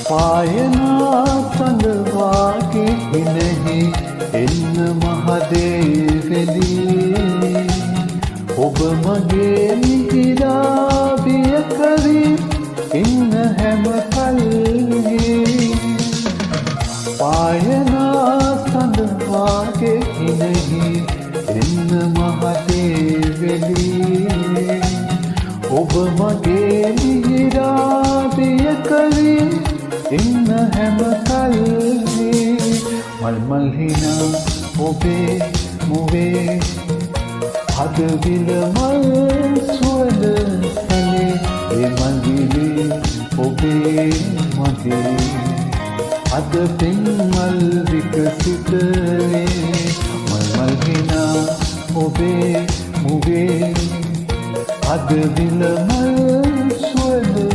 පායනා සඳවාගේ හිනෙහි එන්න මහදේවලී ඔබ මගේ මිහිරාවිය කරී ඉන්න හැම කල්හි පායනා සඳවාගේ හිනෙහි එන්න මහදේවලී ඔබ මගේ මිහිරාවිය කරී ඉන්න හැම කල්හි මල් මල් හිනා ඔබේ මුවේ අද විල මල් සුවඳ සැලේ ඒ මල්විලි ඔබේ මගේ අද පෙන්මල් විකසිතවේ මල් මල් හිනා ඔබේ මුවේ අද විල මල් සුවඳ